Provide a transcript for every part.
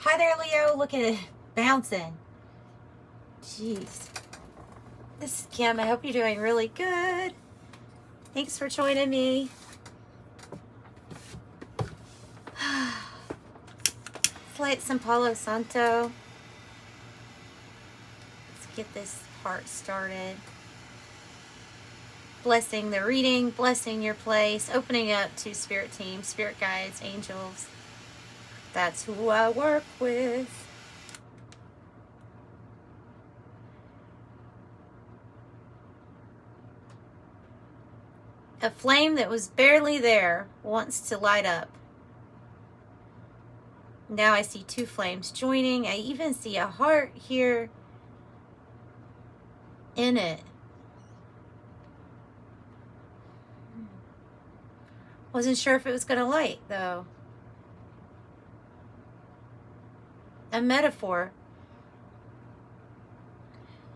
Hi there, Leo. Look at it bouncing. Jeez. This is Kim. I hope you're doing really good. Thanks for joining me. Let's light some Palo Santo. Let's get this part started. Blessing the reading, blessing your place, opening up to spirit team, spirit guides, angels. That's who I work with. A flame that was barely there wants to light up. Now I see two flames joining. I even see a heart here in it. Wasn't sure if it was going to light, though. A metaphor.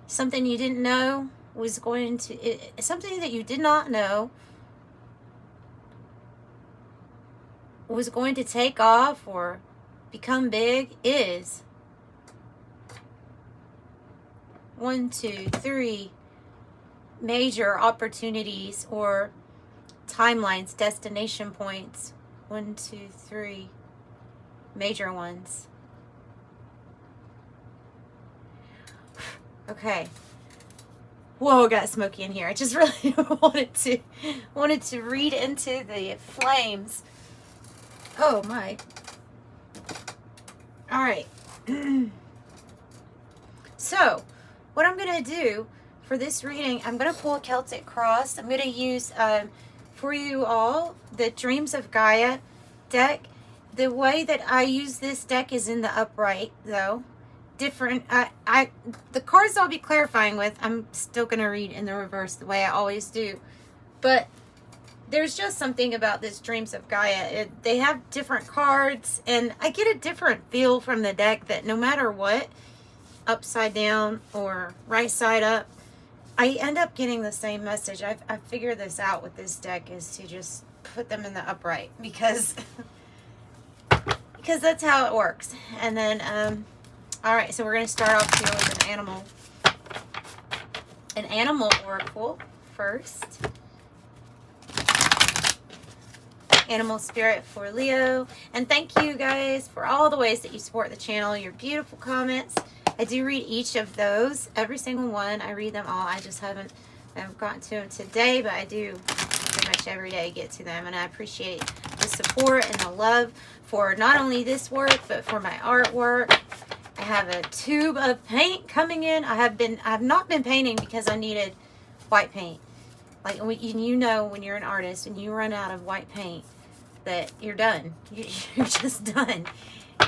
Something you didn't know was going to... something that you did not know was going to take off or become big is 1, 2, 3 major opportunities or timelines, destination points. 1, 2, 3 major ones. Okay. Whoa, got smoky in here. I just really wanted to read into the flames. Oh my. All right. So, what I'm going to do for this reading, I'm going to pull a Celtic cross. I'm going to use, for you all, the Dreams of Gaia deck. The way that I use this deck is in the upright, though. Different. The cards I'll be clarifying with, I'm still going to read in the reverse the way I always do. But there's just something about this Dreams of Gaia. They have different cards, and I get a different feel from the deck that no matter what, upside down or right side up, I end up getting the same message. I've figured this out with this deck, is to just put them in the upright because that's how it works. And then, all right, so we're going to start off here with an animal oracle first. Animal spirit for Leo. And thank you guys for all the ways that you support the channel, your beautiful comments. I do read each of those, every single one. I read them all. I just haven't gotten to them today, but I do pretty much every day get to them. And I appreciate the support and the love for not only this work, but for my artwork. I have a tube of paint coming in. I have not been painting because I needed white paint. Like, you know, when you're an artist and you run out of white paint, that you're done. You're just done.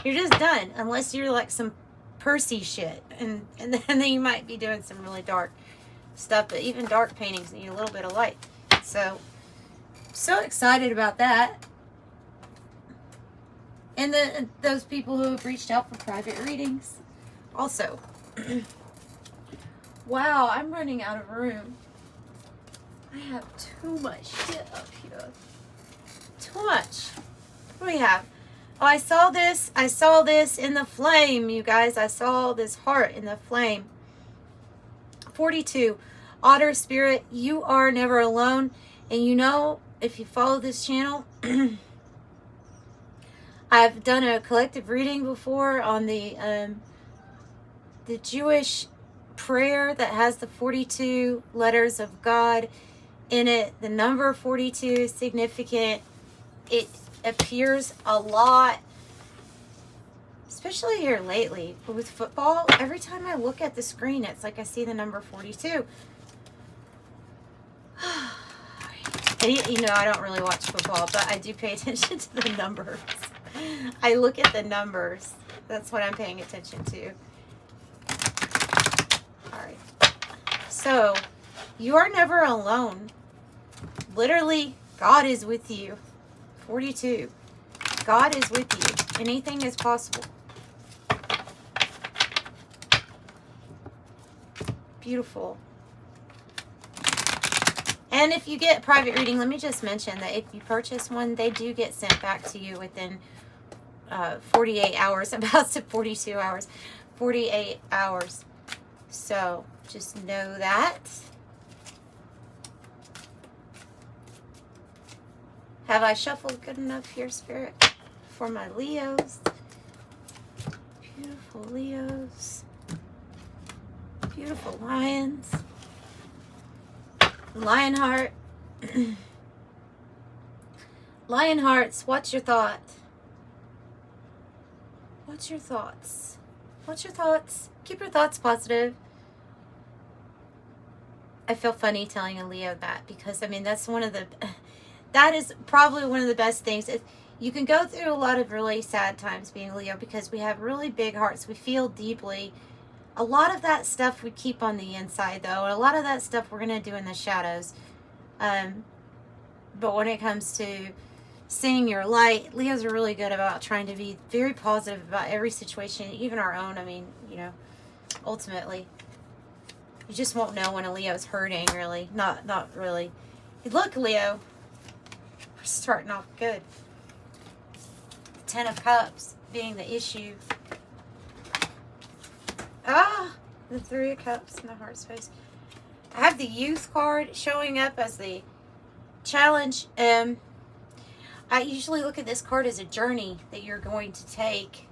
You're just done. Unless you're like some Percy shit. And then you might be doing some really dark stuff. But even dark paintings need a little bit of light. So excited about that. And those people who have reached out for private readings. Also. Wow, I'm running out of room. I have too much shit up here. Too much. What do we have? Oh, I saw this. I saw this in the flame, you guys. I saw this heart in the flame. 42. Otter spirit, you are never alone. And you know, if you follow this channel, I've done a collective reading before on the Jewish prayer that has the 42 letters of God in it. The number 42 is significant. It appears a lot, especially here lately with football. Every time I look at the screen, it's like I see the number 42. And you know, I don't really watch football, but I do pay attention to the numbers. I look at the numbers. That's what I'm paying attention to. All right. So, you are never alone. Literally, God is with you. 42. God is with you. Anything is possible. Beautiful. And if you get a private reading, let me just mention that if you purchase one, they do get sent back to you within 48 hours. I'm about to 42 hours. 48 hours. So just know that. Have I shuffled good enough here, Spirit, for my Leos? Beautiful Leos. Beautiful Lions. Lionheart. Lionhearts, what's your thought? What's your thoughts? What's your thoughts? Keep your thoughts positive. I feel funny telling a Leo that because, I mean, that's one of the... That is probably one of the best things. You can go through a lot of really sad times being a Leo because we have really big hearts. We feel deeply. A lot of that stuff we keep on the inside, though. And a lot of that stuff we're going to do in the shadows. But when it comes to seeing your light, Leos are really good about trying to be very positive about every situation, even our own. I mean, you know, ultimately. You just won't know when a Leo's hurting, really. Not really. Look, Leo. We're starting off good. Ten of Cups being the issue. Ah, the Three of Cups in the heart space. I have the Youth card showing up as the challenge. I usually look at this card as a journey that you're going to take.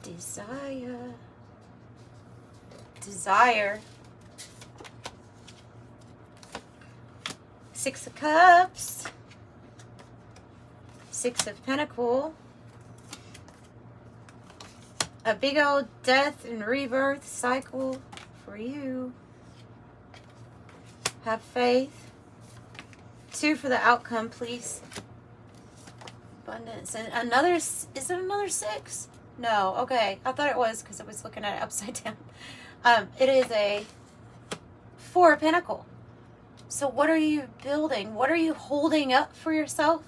Desire. Six of Cups. Six of Pentacles. A big old death and rebirth cycle for you. Have faith. Two for the outcome, please. Abundance. And another, is it another six? No, okay. I thought it was because I was looking at it upside down. It is a Four of Pentacles. So what are you building? What are you holding up for yourself?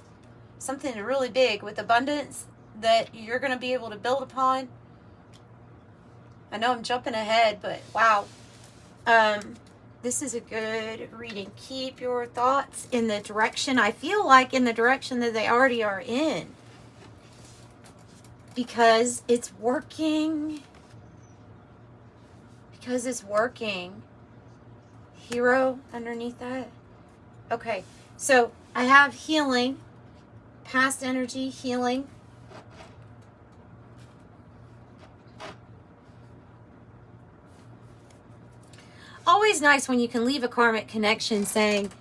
Something really big with abundance that you're going to be able to build upon. I know I'm jumping ahead, but wow. This is a good reading. Keep your thoughts in the direction, I feel like in the direction that they already are in. Because it's working. Because it's working. Hero underneath that. Okay, so I have healing. Past energy, healing. Always nice when you can leave a karmic connection saying,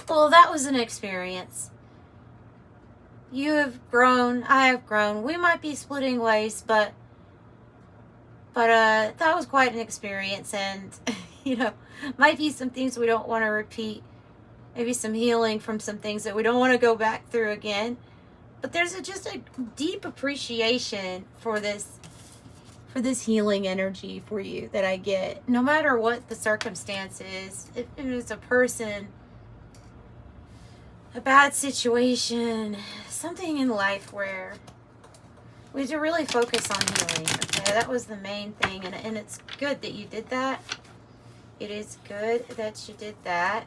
well, that was an experience. You have grown, I have grown. We might be splitting ways, but that was quite an experience, and you know, might be some things we don't want to repeat. Maybe some healing from some things that we don't want to go back through again. But there's just a deep appreciation for this healing energy for you that I get, no matter what the circumstance is. If it was a person, a bad situation, something in life where we have to really focus on healing. Okay, that was the main thing, and it's good that you did that. It is good that you did that.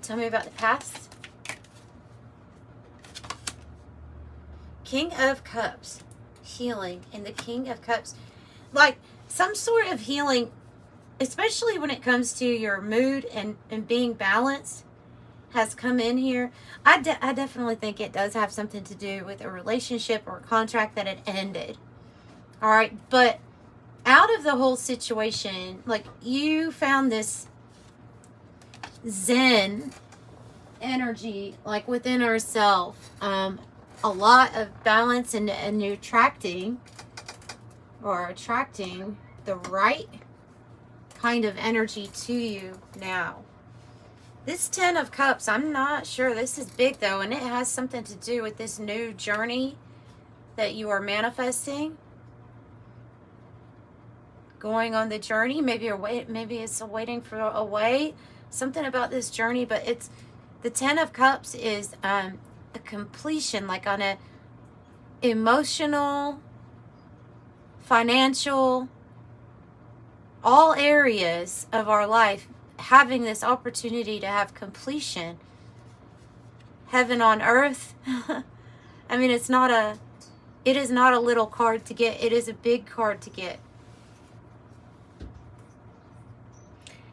Tell me about the past. King of Cups. Healing. And the King of Cups. Like some sort of healing, especially when it comes to your mood and being balanced, has come in here. I definitely think it does have something to do with a relationship or a contract that had ended. All right. But out of the whole situation, like you found this Zen energy, like within ourselves, a lot of balance and attracting the right kind of energy to you now. This Ten of Cups, I'm not sure. This is big though, and it has something to do with this new journey that you are manifesting. Going on the journey, maybe it's waiting for a way. Something about this journey, but it's the Ten of Cups is a completion, like on emotional, financial, all areas of our life, having this opportunity to have completion. Heaven on earth. I mean, it is not a little card to get. It is a big card to get.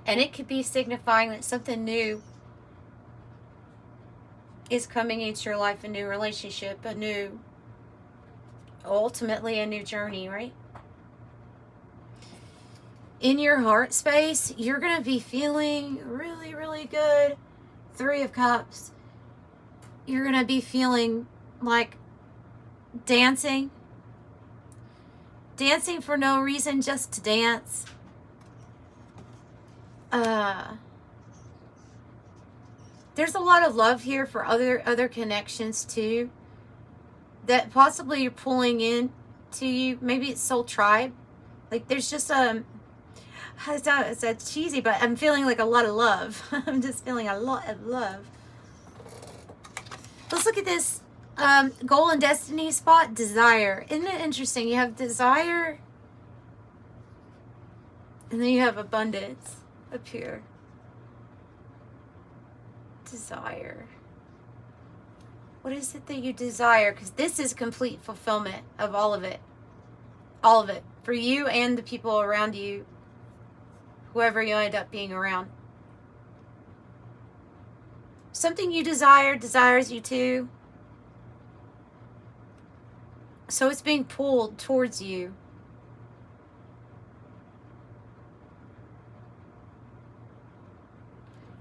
And it could be signifying that something new is coming into your life, a new relationship, ultimately a new journey, right? In your heart space, you're going to be feeling really, really good. 3 of Cups. You're going to be feeling like dancing. Dancing for no reason, just to dance. There's a lot of love here for other connections too, that possibly you're pulling in to you. Maybe it's soul tribe. Like there's just it's cheesy, but I'm feeling like a lot of love. I'm just feeling a lot of love. Let's look at this goal and destiny spot, desire. Isn't it interesting? You have desire, and then you have abundance up here. Desire. What is it that you desire? Because this is complete fulfillment of all of it. All of it. For you and the people around you. Whoever you end up being around. Something you desire desires you too. So it's being pulled towards you.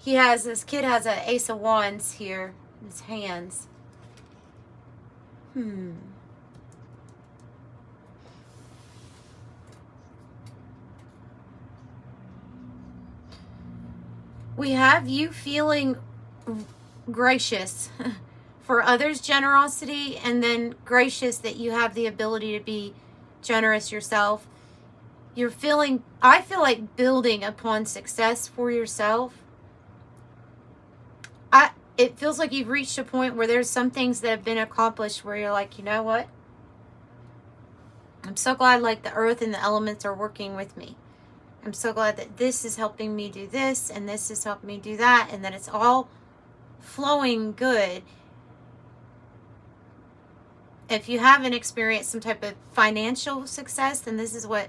This kid has an Ace of Wands here in his hands. We have you feeling gracious for others' generosity, and then gracious that you have the ability to be generous yourself. I feel like building upon success for yourself. It feels like you've reached a point where there's some things that have been accomplished where you're like, you know what? I'm so glad like the earth and the elements are working with me. I'm so glad that this is helping me do this and this is helping me do that, and that it's all flowing good. If you haven't experienced some type of financial success, then this is what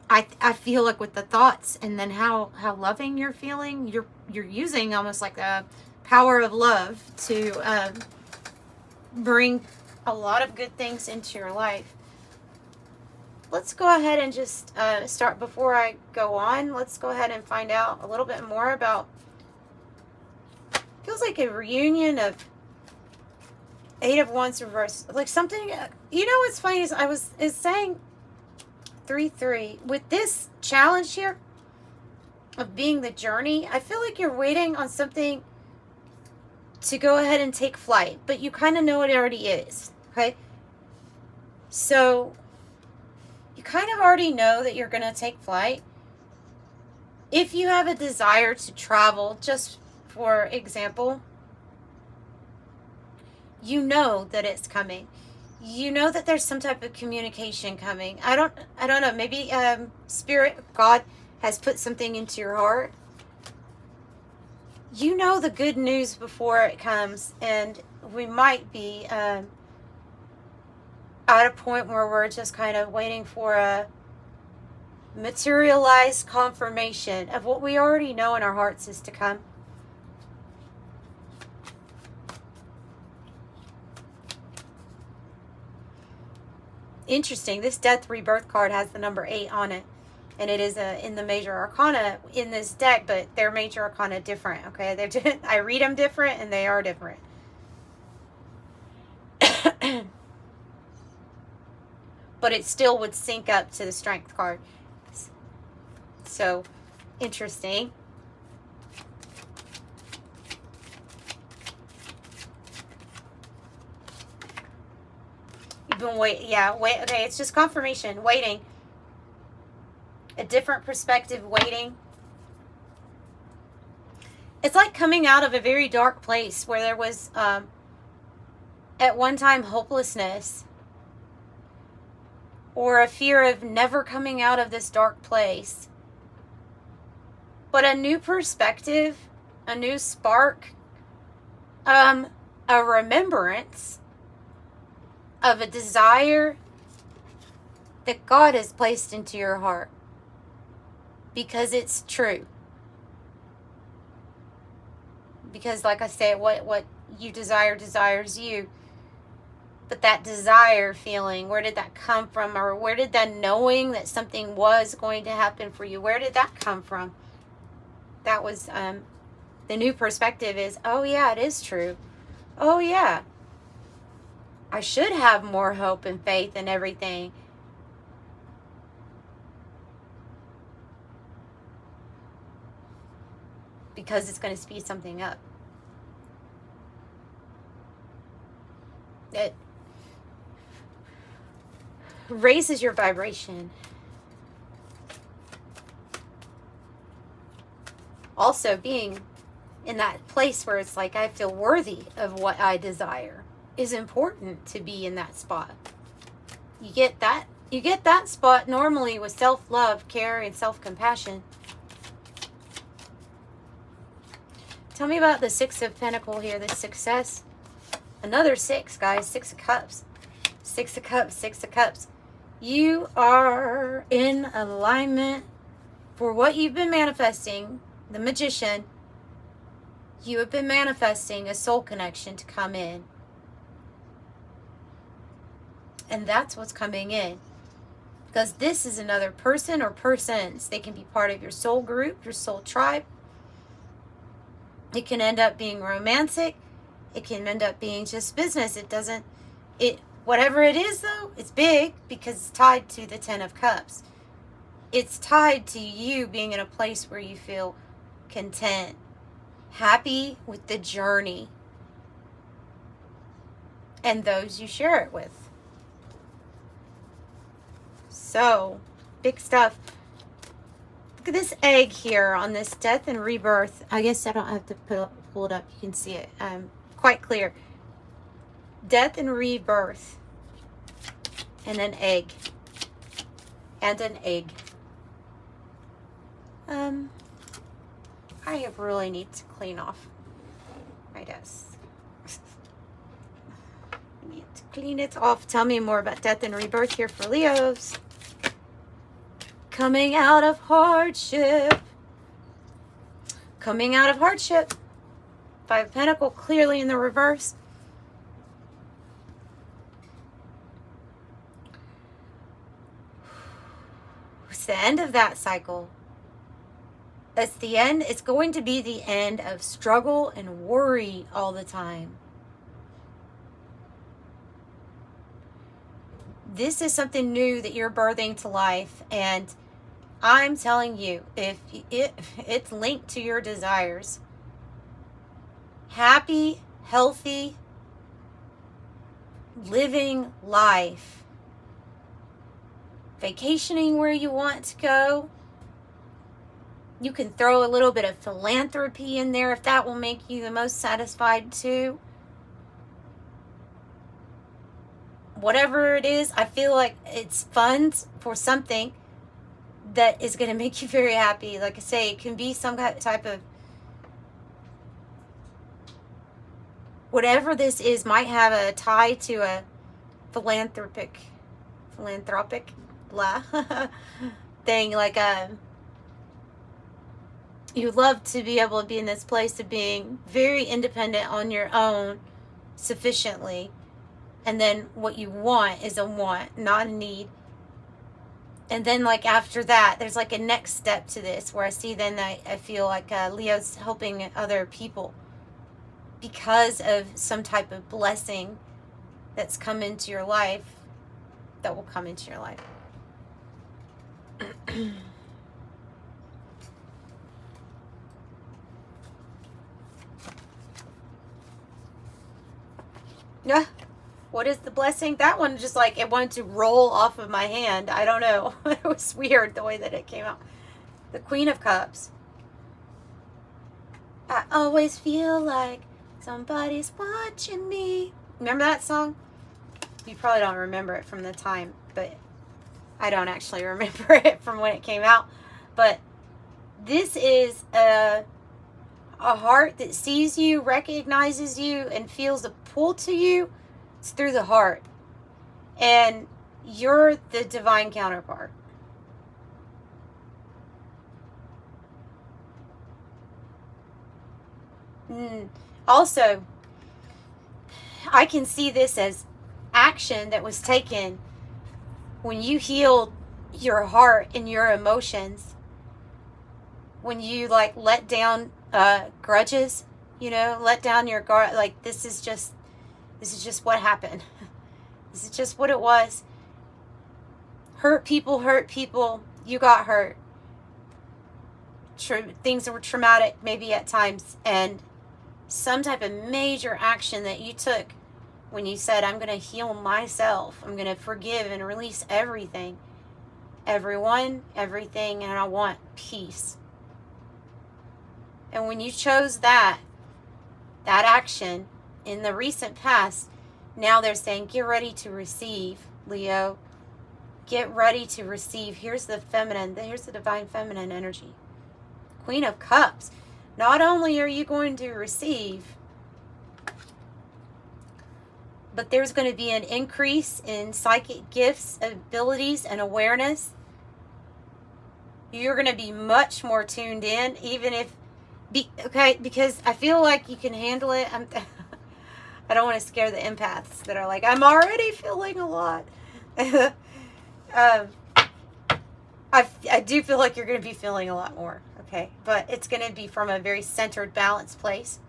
I feel like with the thoughts, and then how loving you're feeling. You're using almost like the power of love to bring a lot of good things into your life. Let's go ahead and just start. Before I go on, let's go ahead and find out a little bit more about, feels like a reunion of 8 of Wands reversed. Like something, you know what's funny is is saying 3-3. With this challenge here of being the journey, I feel like you're waiting on something to go ahead and take flight, but you kind of know it already is, okay? So you kind of already know that you're going to take flight. If you have a desire to travel, just for example, you know that it's coming. You know that there's some type of communication coming. I don't know. Maybe Spirit, God has put something into your heart. You know the good news before it comes, and we might be at a point where we're just kind of waiting for a materialized confirmation of what we already know in our hearts is to come. Interesting. This Death Rebirth card has the number 8 on it. And it is in the Major Arcana in this deck, but they're Major Arcana different, okay? I read them different, and they are different. But it still would sync up to the Strength card. So, interesting. You've been waiting. Yeah, wait. Okay, it's just confirmation. Waiting. A different perspective, waiting. It's like coming out of a very dark place where there was at one time hopelessness, or a fear of never coming out of this dark place. But a new perspective, a new spark, a remembrance of a desire that God has placed into your heart. Because it's true. Because like I said, what you desire desires you. But that desire feeling, where did that come from? Or where did that knowing that something was going to happen for you, where did that come from? That was, the new perspective is, oh yeah, it is true. Oh yeah. I should have more hope and faith in everything. Because it's going to speed something up. It raises your vibration. Also, being in that place where it's like I feel worthy of what I desire is important to be in that spot. You get that spot normally with self-love, care, and self-compassion. Tell me about the Six of Pentacles here, the success. Another six, guys. Six of Cups. Six of Cups, Six of Cups. You are in alignment for what you've been manifesting. The Magician. You have been manifesting a soul connection to come in. And that's what's coming in. Because this is another person or persons. They can be part of your soul group, your soul tribe. It can end up being romantic. It can end up being just business. Whatever it is though, it's big because it's tied to the Ten of Cups. It's tied to you being in a place where you feel content, happy with the journey, and those you share it with. So, big stuff. Look at this egg here on this death and rebirth. I guess I don't have to pull it up. You can see it quite clear. Death and rebirth. And an egg. And an egg. I really need to clean off my desk. I need to clean it off. Tell me more about death and rebirth here for Leos. Coming out of hardship. Coming out of hardship. Five of Pentacles clearly in the reverse. It's the end of that cycle. It's the end. It's going to be the end of struggle and worry all the time. This is something new that you're birthing to life, and I'm telling you, if it's linked to your desires, happy, healthy, living life, vacationing where you want to go. You can throw a little bit of philanthropy in there if that will make you the most satisfied too. Whatever it is, I feel like it's funds for something that is going to make you very happy. Like I say, it can be some type of, whatever this is, might have a tie to a philanthropic blah thing. Like you'd love to be able to be in this place of being very independent on your own sufficiently. And then what you want is a want, not a need. And then like after that, there's like a next step to this where I see then I feel like Leo's helping other people because of some type of blessing that's come into your life, that will come into your life. Yeah. What is the blessing? That one just like, it wanted to roll off of my hand. I don't know. It was weird the way that it came out. The Queen of Cups. I always feel like somebody's watching me. Remember that song? You probably don't remember it from the time, but I don't actually remember it from when it came out. But this is a heart that sees you, recognizes you, and feels a pull to you. It's through the heart. And you're the divine counterpart. Also, I can see this as action that was taken when you healed your heart and your emotions. When you like let down grudges, you know, let down your guard. Like this is just what happened. This is just what it was. Hurt people. You got hurt. Things that were traumatic maybe at times, and some type of major action that you took when you said, I'm going to heal myself. I'm going to forgive and release everything. Everyone, everything, and I want peace. And when you chose that action in the recent past, now they're saying, get ready to receive, Leo. Get ready to receive. Here's the feminine, here's the divine feminine energy. Queen of Cups. Not only are you going to receive, but there's going to be an increase in psychic gifts, abilities, and awareness. You're going to be much more tuned in, even if, because I feel like you can handle it. I don't want to scare the empaths that are like, I'm already feeling a lot. I do feel like you're going to be feeling a lot more. Okay, but it's going to be from a very centered, balanced place.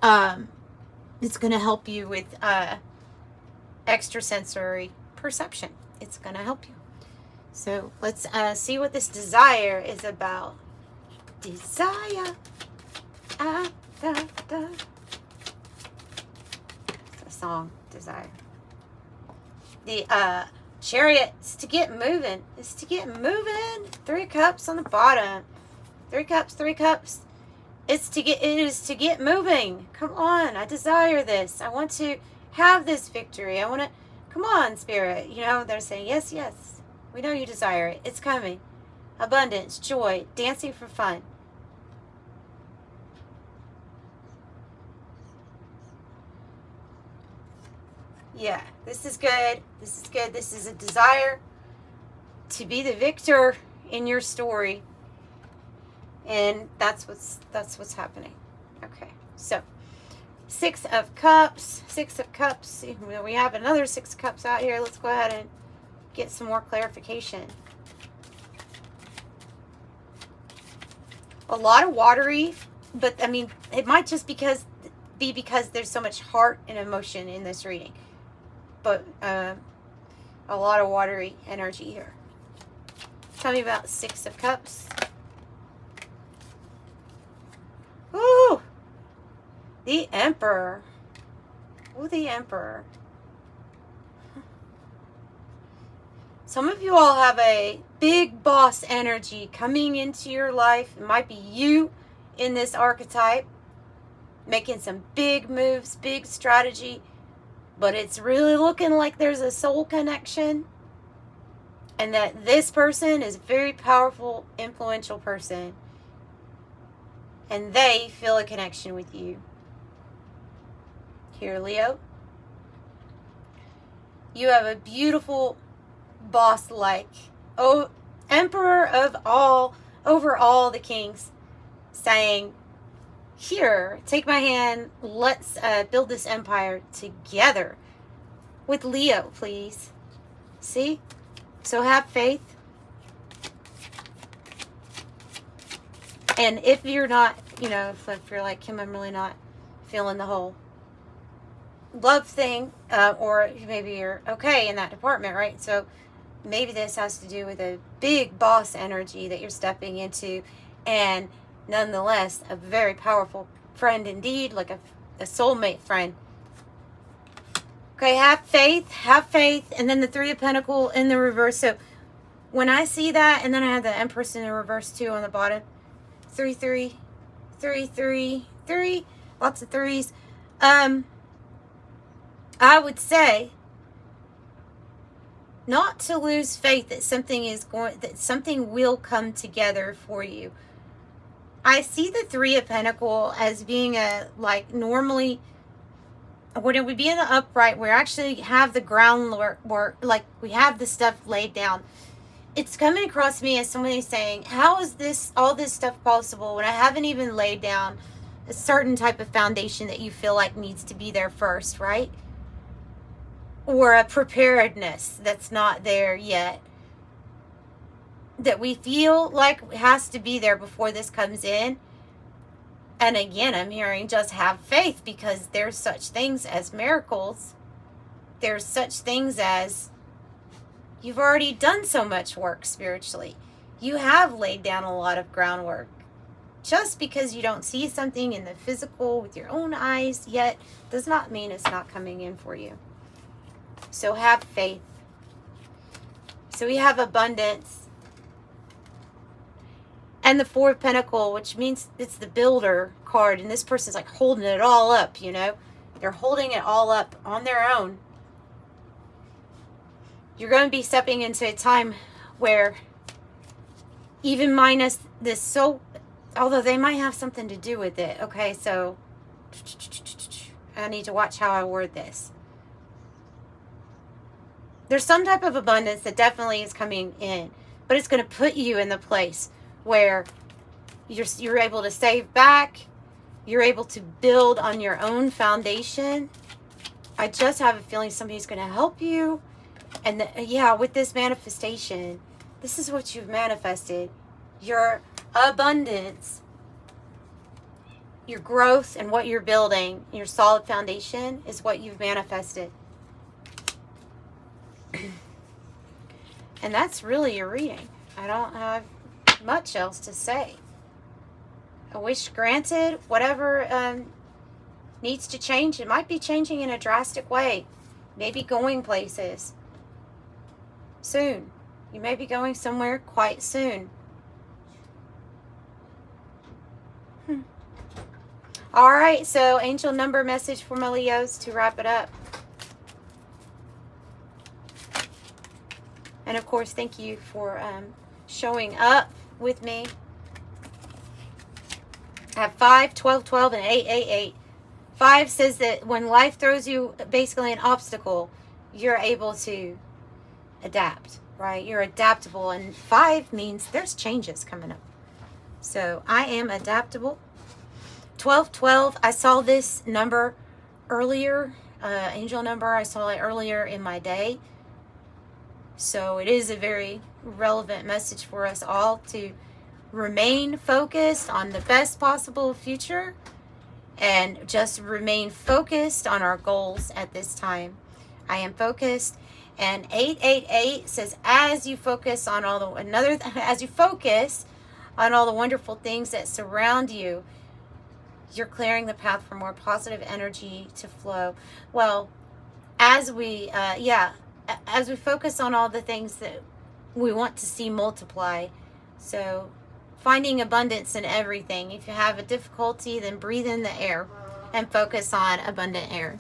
It's going to help you with extrasensory perception. It's going to help you. So let's see what this desire is about. Desire. It's a song, Desire. The Chariot is to get moving. It's to get moving. 3 of Cups on the bottom. 3 cups, 3 cups. It is to get moving. Come on. I desire this. I want to have this victory. I want to, come on, Spirit. You know, they're saying, yes, yes. We know you desire it. It's coming. Abundance, joy, dancing for fun. Yeah, this is good. This is good. This is a desire to be the victor in your story. And that's what's happening. Okay. So, 6 of Cups. 6 of Cups. We have another 6 of Cups out here. Let's go ahead and get some more clarification. A lot of watery, but I mean, it might just be because there's so much heart and emotion in this reading. But a lot of watery energy here. Tell me about 6 of Cups. Ooh! The Emperor. Ooh, the Emperor. Some of you all have a big boss energy coming into your life. It might be you in this archetype. Making some big moves, big strategy. But it's really looking like there's a soul connection. And that this person is a very powerful, influential person. And they feel a connection with you. Here, Leo. You have a beautiful boss-like, emperor of all, over all the kings, saying, here, take my hand, let's build this empire together with Leo, please. See? So have faith. And if you're not, you know, if you're like, Kim, I'm really not feeling the whole love thing, or maybe you're okay in that department, right? So maybe this has to do with a big boss energy that you're stepping into, and nonetheless, a very powerful friend indeed, like a soulmate friend. Okay, have faith, and then the 3 of Pentacles in the reverse. So when I see that, and then I have the Empress in the reverse too on the bottom. 3, 3, 3, 3, 3. Lots of threes. I would say not to lose faith that something will come together for you. I see the Three of Pentacles as being normally when it would be in the upright, we actually have the groundwork, like we have the stuff laid down. It's coming across me as somebody saying, how is all this stuff possible when I haven't even laid down a certain type of foundation that you feel like needs to be there first, right? Or a preparedness that's not there yet, that we feel like has to be there before this comes in. And again, I'm hearing just have faith, because there's such things as miracles. There's such things as you've already done so much work spiritually. You have laid down a lot of groundwork. Just because you don't see something in the physical with your own eyes yet does not mean it's not coming in for you. So have faith. So we have abundance. And the Four of Pentacles, which means it's the builder card. And this person's like holding it all up, you know. They're holding it all up on their own. You're going to be stepping into a time where even minus this although they might have something to do with it. Okay, so I need to watch how I word this. There's some type of abundance that definitely is coming in, but it's going to put you in the place where you're able to save back, you're able to build on your own foundation. I just have a feeling somebody's going to help you. And yeah, with this manifestation, this is what you've manifested. Your abundance, your growth, and what you're building, your solid foundation is what you've manifested. And that's really your reading. I don't have much else to say. A wish granted. Whatever needs to change, it might be changing in a drastic way. Maybe going places soon. You may be going somewhere quite soon. All right, so angel number message for my Leos to wrap it up. And of course, thank you for showing up with me. I have 5, 12, 12, and 8, 8, 8. 5 says that when life throws you basically an obstacle, you're able to adapt, right? You're adaptable. And 5 means there's changes coming up. So I am adaptable. 12, 12, I saw this number earlier, angel number, I saw it earlier in my day. So it is a very relevant message for us all to remain focused on the best possible future and just remain focused on our goals at this time. I am focused. And 888 says, as you focus on all the wonderful things that surround you, you're clearing the path for more positive energy to flow. Well, as we focus on all the things that we want to see multiply. So finding abundance in everything. If you have a difficulty, then breathe in the air and focus on abundant air.